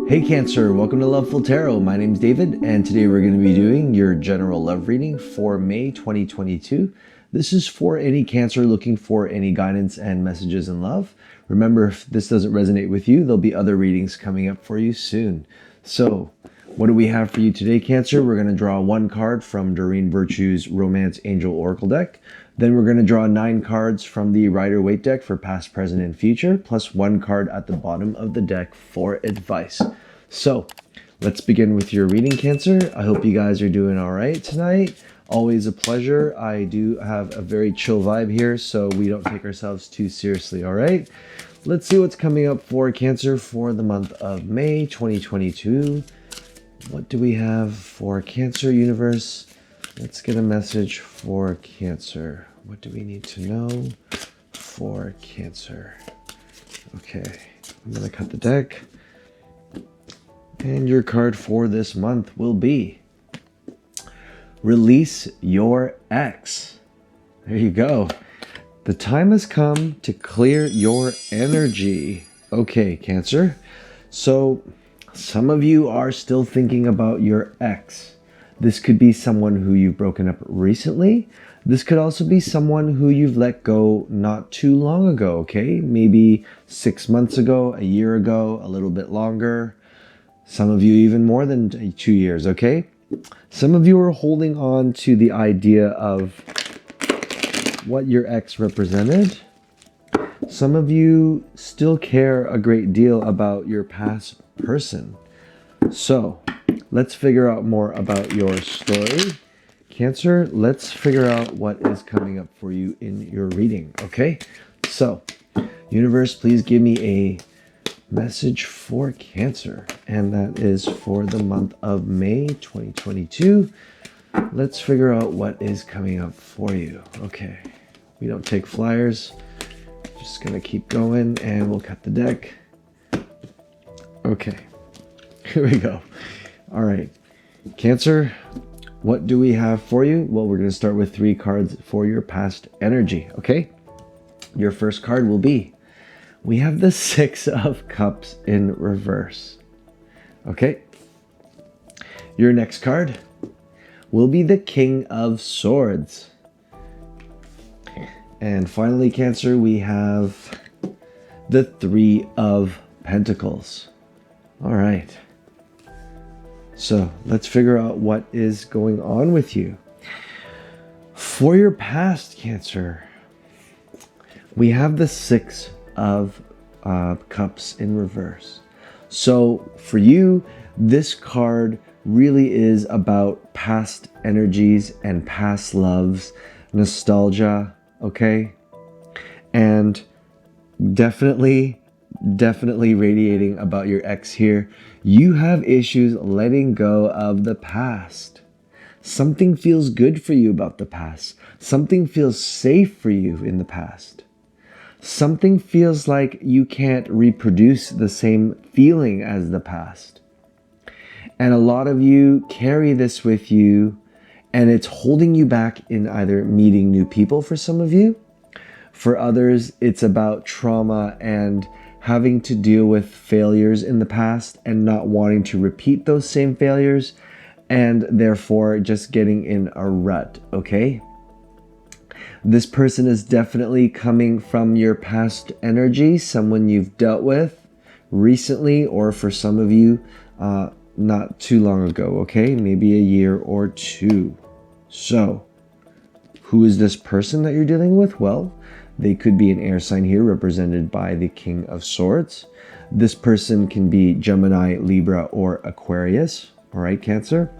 Hey Cancer, welcome to Loveful Tarot. My name's David, and today we're going to be doing your general love reading for May 2022. This is for any Cancer looking for any guidance and messages in love. Remember, if this doesn't resonate with you, there'll be other readings coming up for you soon. So, what do we have for you today, Cancer? We're going to draw one card from Doreen Virtue's Romance Angel Oracle deck. Then we're going to draw 9 cards from the Rider-Waite deck for past, present, and future, plus 1 card at the bottom of the deck for advice. So, let's begin with your reading, Cancer. I hope you guys are doing all right tonight. Always a pleasure. I do have a very chill vibe here, so we don't take ourselves too seriously, all right? Let's see what's coming up for Cancer for the month of May 2022. What do we have for Cancer universe? Let's get a message for Cancer. What do we need to know for Cancer? Okay, I'm going to cut the deck. And your card for this month will be Release Your Ex. There you go. The time has come to clear your energy. Okay, Cancer. So, some of you are still thinking about your ex. This could be someone who you've broken up recently. This could also be someone who you've let go not too long ago, okay? Maybe 6 months ago, a year ago, a little bit longer. Some of you even more than 2 years, okay? Some of you are holding on to the idea of what your ex represented. Some of you still care a great deal about your past person. So, let's figure out more about your story. Cancer, let's figure out what is coming up for you in your reading, okay? So, universe, please give me a message for Cancer, and that is for the month of May 2022. Let's figure out what is coming up for you. Okay, we don't take flyers. Just gonna keep going, and we'll cut the deck. Okay, here we go. All right, Cancer, what do we have for you? Well, we're gonna start with 3 cards for your past energy, okay? Your first card will be, we have the 6 of Cups in reverse. Okay. Your next card will be the King of Swords. And finally, Cancer, we have the 3 of Pentacles. All right. So let's figure out what is going on with you. For your past, Cancer, we have the 6 of Cups in reverse. So for you, this card really is about past energies and past loves, nostalgia, okay? And definitely radiating about your ex here. You have issues letting go of the past. Something feels good for you about the past. Something feels safe for you in the past. Something feels like you can't reproduce the same feeling as the past. And a lot of you carry this with you, and it's holding you back in either meeting new people for some of you. For others, it's about trauma and having to deal with failures in the past and not wanting to repeat those same failures, and therefore just getting in a rut, okay? This person is definitely coming from your past energy, someone you've dealt with recently, or for some of you, not too long ago, okay? Maybe a year or 2. So, who is this person that you're dealing with? Well, they could be an air sign here represented by the King of Swords. This person can be Gemini, Libra, or Aquarius, all right, Cancer?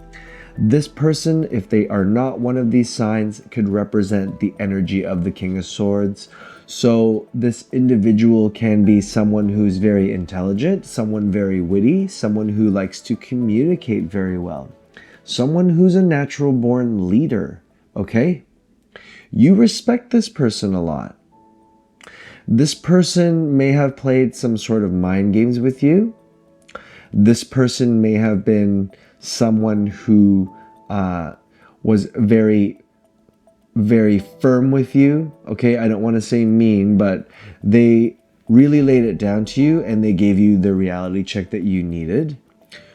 This person, if they are not one of these signs, could represent the energy of the King of Swords. So this individual can be someone who's very intelligent, someone very witty, someone who likes to communicate very well, someone who's a natural born leader, okay? You respect this person a lot. This person may have played some sort of mind games with you. This person may have been someone who was very, very firm with you. Okay, I don't want to say mean, but they really laid it down to you and they gave you the reality check that you needed.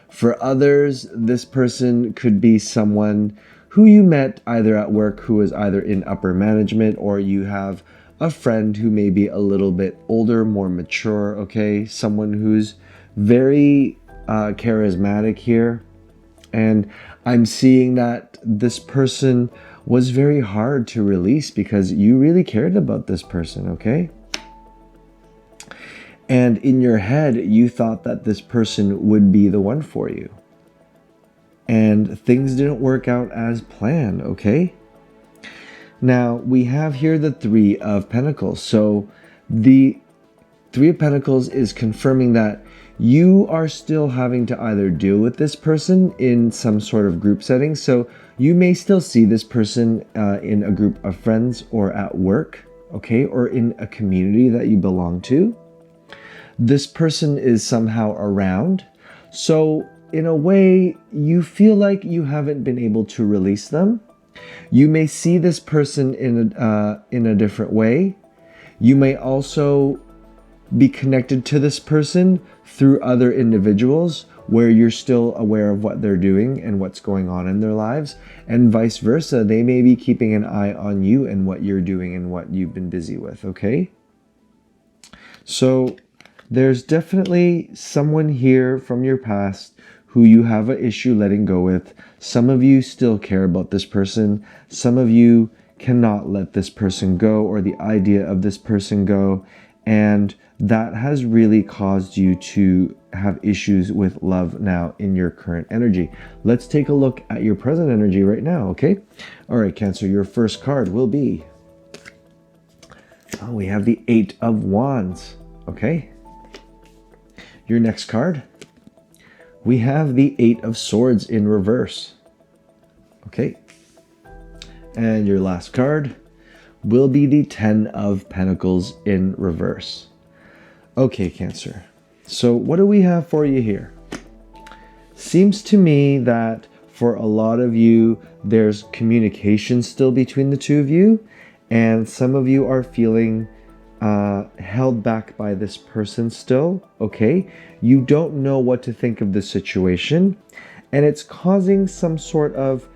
For others, this person could be someone who you met either at work who is either in upper management, or you have a friend who may be a little bit older, more mature, okay? Someone who's very charismatic here. And I'm seeing that this person was very hard to release because you really cared about this person, okay? And in your head, you thought that this person would be the one for you. And things didn't work out as planned, okay? Now, we have here the Three of Pentacles. So the Three of Pentacles is confirming that you are still having to either deal with this person in some sort of group setting. So you may still see this person in a group of friends or at work, okay? Or in a community that you belong to. This person is somehow around. So in a way, you feel like you haven't been able to release them. You may see this person in a different way. You may also be connected to this person through other individuals where you're still aware of what they're doing and what's going on in their lives, and vice versa. They may be keeping an eye on you and what you're doing and what you've been busy with, okay? So there's definitely someone here from your past who you have an issue letting go with. Some of you still care about this person. Some of you cannot let this person go, or the idea of this person go. And that has really caused you to have issues with love now in your current energy. Let's take a look at your present energy right now, okay? All right, Cancer, your first card will be, we have the Eight of Wands, okay? Your next card, we have the Eight of Swords in reverse, okay? And your last card will be the Ten of Pentacles in reverse. Okay, Cancer. So what do we have for you here? Seems to me that for a lot of you, there's communication still between the two of you, and some of you are feeling held back by this person still, okay? You don't know what to think of the situation, and it's causing some sort of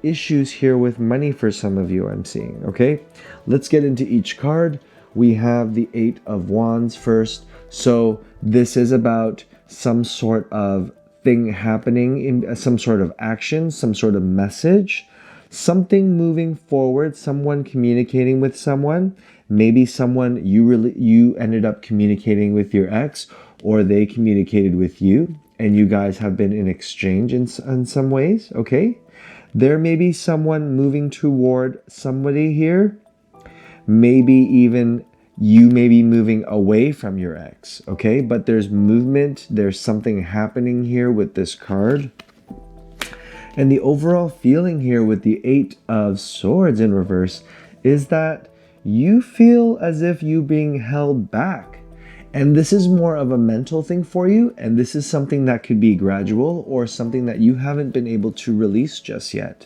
issues here with money for some of you, I'm seeing, okay? Let's get into each card. We have the Eight of Wands first. So this is about some sort of thing happening, in some sort of action, some sort of message, something moving forward, someone communicating with someone, maybe someone you ended up communicating with your ex, or they communicated with you and you guys have been in exchange in some ways, okay? There may be someone moving toward somebody here. Maybe even you may be moving away from your ex, okay? But there's movement, there's something happening here with this card. And the overall feeling here with the Eight of Swords in reverse is that you feel as if you're being held back. And this is more of a mental thing for you, and this is something that could be gradual or something that you haven't been able to release just yet.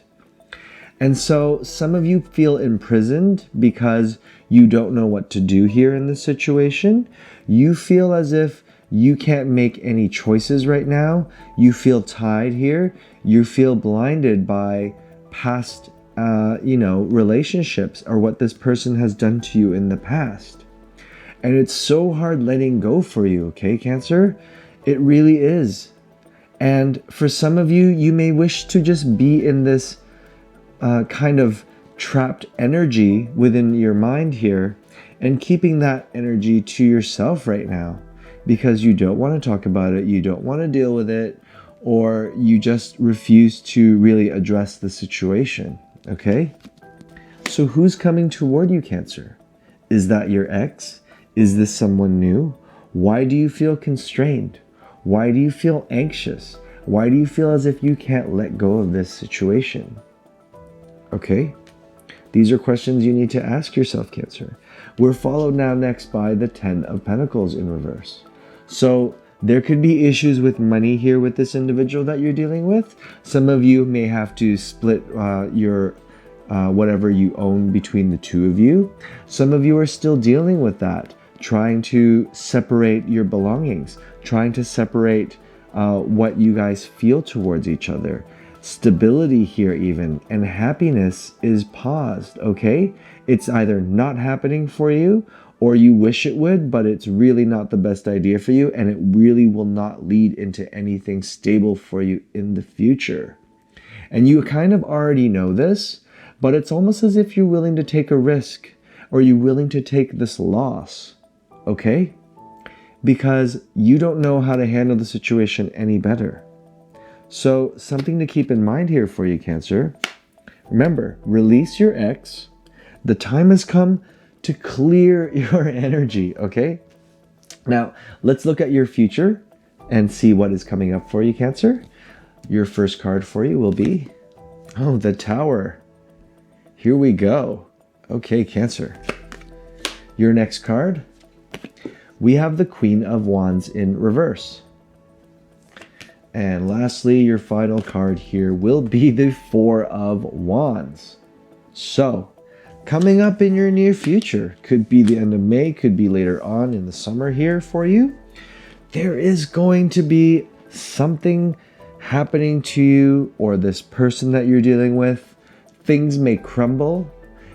And so some of you feel imprisoned because you don't know what to do here in this situation. You feel as if you can't make any choices right now. You feel tied here. You feel blinded by past, relationships or what this person has done to you in the past. And it's so hard letting go for you, okay, Cancer? It really is. And for some of you, you may wish to just be in this kind of trapped energy within your mind here, and keeping that energy to yourself right now because you don't want to talk about it, you don't want to deal with it, or you just refuse to really address the situation, okay? So who's coming toward you, Cancer? Is that your ex? Is this someone new? Why do you feel constrained? Why do you feel anxious? Why do you feel as if you can't let go of this situation? Okay, these are questions you need to ask yourself, Cancer. We're followed now next by the Ten of Pentacles in reverse. So there could be issues with money here with this individual that you're dealing with. Some of you may have to split your whatever you own between the two of you. Some of you are still dealing with that, trying to separate your belongings, trying to separate what you guys feel towards each other. Stability here even, and happiness is paused, okay? It's either not happening for you, or you wish it would, but it's really not the best idea for you, and it really will not lead into anything stable for you in the future. And you kind of already know this, but it's almost as if you're willing to take a risk, or you're willing to take this loss, okay? Because you don't know how to handle the situation any better. So something to keep in mind here for you, Cancer. Remember, release your ex. The time has come to clear your energy, okay? Now, let's look at your future and see what is coming up for you, Cancer. Your first card for you will be, oh, the Tower. Here we go. Okay, Cancer. Your next card, we have the Queen of Wands in reverse. And lastly, your final card here will be the Four of Wands. So, coming up in your near future, could be the end of May, could be later on in the summer here for you, there is going to be something happening to you or this person that you're dealing with. Things may crumble.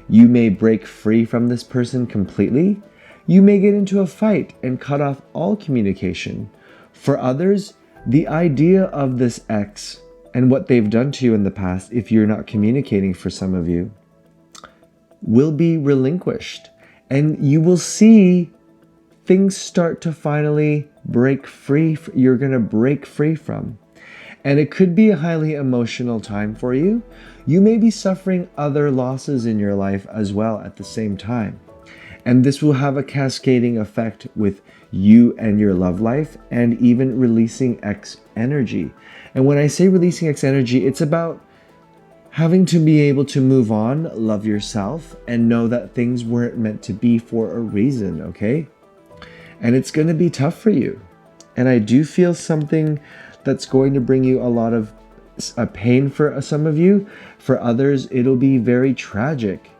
You may break free from this person completely. You may get into a fight and cut off all communication. For others, the idea of this ex and what they've done to you in the past, if you're not communicating for some of you, will be relinquished. And you will see things start to finally break free. You're going to break free from. And it could be a highly emotional time for you. You may be suffering other losses in your life as well at the same time. And this will have a cascading effect with you and your love life, and even releasing X energy. And when I say releasing X energy, it's about having to be able to move on, love yourself, and know that things weren't meant to be for a reason, okay? And it's going to be tough for you. And I do feel something that's going to bring you a lot of pain for some of you. For others, it'll be very tragic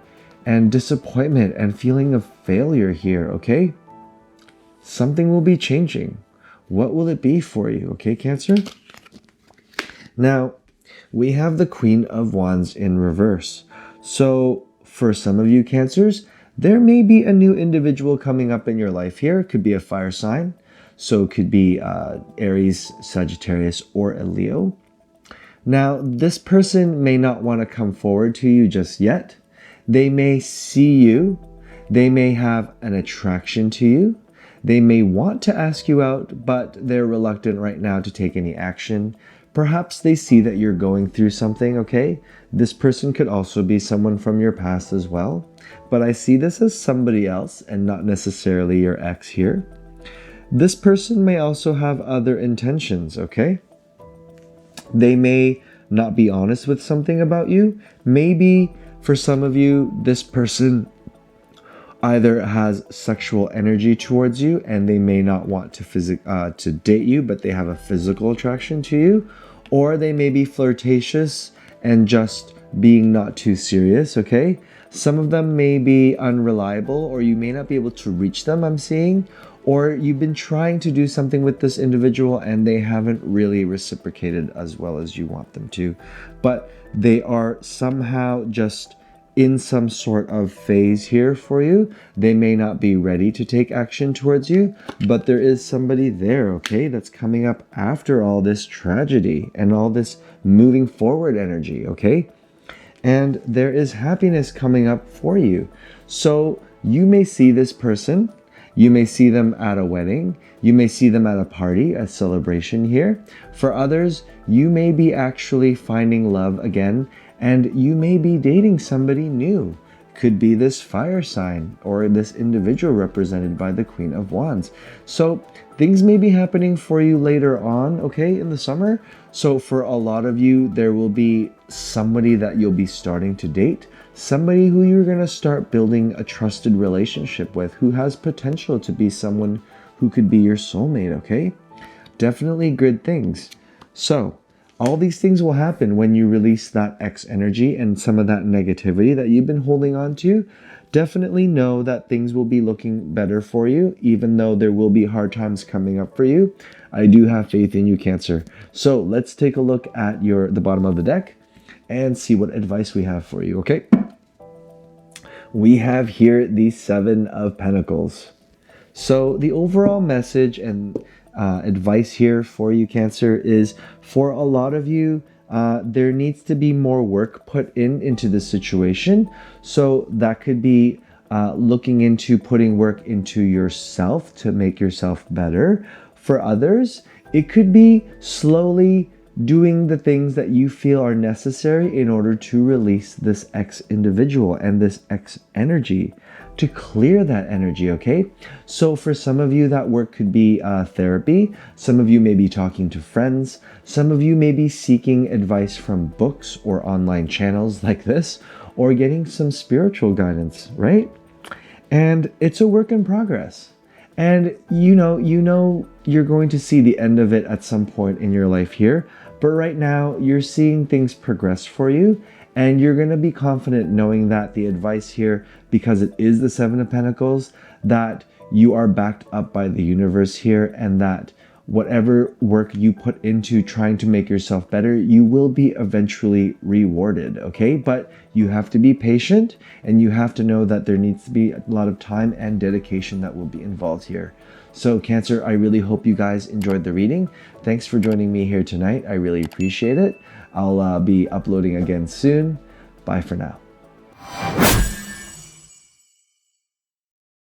and disappointment and feeling of failure here, okay? Something will be changing. What will it be for you, okay, Cancer? Now, we have the Queen of Wands in reverse. So, for some of you Cancers, there may be a new individual coming up in your life here. It could be a fire sign. So it could be Aries, Sagittarius, or a Leo. Now, this person may not want to come forward to you just yet. They may see you. They may have an attraction to you. They may want to ask you out, but they're reluctant right now to take any action. Perhaps they see that you're going through something, okay? This person could also be someone from your past as well. But I see this as somebody else and not necessarily your ex here. This person may also have other intentions, okay? They may not be honest with something about you. Maybe for some of you, this person either has sexual energy towards you and they may not want to date you, but they have a physical attraction to you, or they may be flirtatious and just being not too serious, okay? Some of them may be unreliable, or you may not be able to reach them, I'm seeing, or you've been trying to do something with this individual and they haven't really reciprocated as well as you want them to, but they are somehow just in some sort of phase here for you. They may not be ready to take action towards you, but there is somebody there, okay, that's coming up after all this tragedy and all this moving forward energy, okay? And there is happiness coming up for you. So you may see this person, you may see them at a wedding, you may see them at a party, a celebration here. For others, you may be actually finding love again, and you may be dating somebody new. Could be this fire sign or this individual represented by the Queen of Wands. So things may be happening for you later on, okay, in the summer. So for a lot of you, there will be somebody that you'll be starting to date, somebody who you're going to start building a trusted relationship with, who has potential to be someone who could be your soulmate, okay? Definitely good things. So all these things will happen when you release that X energy and some of that negativity that you've been holding on to. definitely know that things will be looking better for you, even though there will be hard times coming up for you. I do have faith in you, Cancer. So let's take a look at the bottom of the deck and see what advice we have for you, okay? We have here the Seven of Pentacles. So the overall message and advice here for you, Cancer, is for a lot of you, there needs to be more work put into the situation. So that could be looking into putting work into yourself to make yourself better. For others, it could be slowly doing the things that you feel are necessary in order to release this X individual and this X energy, to clear that energy, okay? So for some of you, that work could be therapy. Some of you may be talking to friends. Some of you may be seeking advice from books or online channels like this, or getting some spiritual guidance, right? And it's a work in progress. And you know you're going to see the end of it at some point in your life here. But right now, you're seeing things progress for you, and you're going to be confident knowing that the advice here, because it is the Seven of Pentacles, that you are backed up by the universe here, and that whatever work you put into trying to make yourself better, you will be eventually rewarded, okay? But you have to be patient, and you have to know that there needs to be a lot of time and dedication that will be involved here. So Cancer, I really hope you guys enjoyed the reading. Thanks for joining me here tonight. I really appreciate it. I'll be uploading again soon. Bye for now.